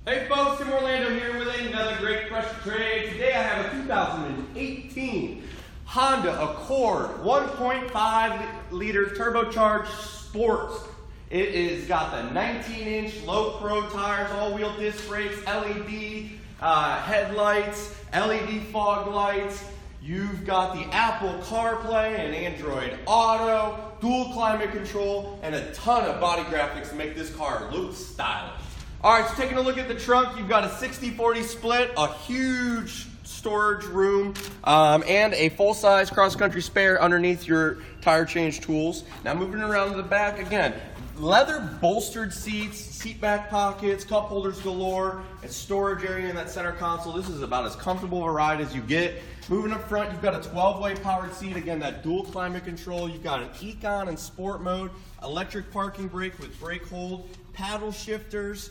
Hey folks, Tim Orlando here with another great fresh trade. Today I have a 2018 Honda Accord 1.5 liter turbocharged sports. It is got the 19-inch low pro tires, all-wheel disc brakes, LED headlights, LED fog lights. You've got the Apple CarPlay and Android Auto, dual climate control, and a ton of body graphics to make this car look stylish. All right, so taking a look at the trunk, you've got a 60-40 split, a huge storage room, and a full-size cross-country spare underneath your tire change tools. Now moving around to the back, again, leather bolstered seats, seat back pockets, cup holders galore, and storage area in that center console. This is about as comfortable a ride as you get. Moving up front, you've got a 12-way powered seat. Again, that dual climate control. You've got an Econ and Sport mode, electric parking brake with brake hold, paddle shifters,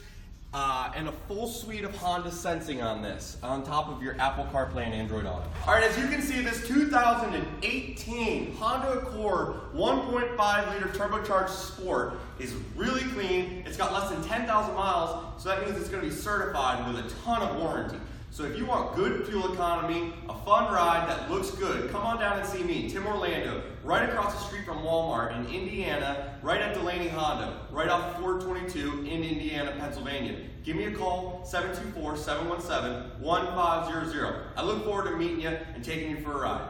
and a full suite of Honda sensing on this, on top of your Apple CarPlay and Android Auto. All right, as you can see, this 2018 Honda Accord 1.5 liter turbocharged sport is really clean. It's got less than 10,000 miles, so that means it's going to be certified with a ton of warranty. So if you want good fuel economy, a fun ride that looks good, come on down and see me, Tim Orlando, right across the street from Walmart in Indiana, right at Delaney Honda, right off 422 in Indiana, Pennsylvania. Give me a call, 724-717-1500. I look forward to meeting you and taking you for a ride.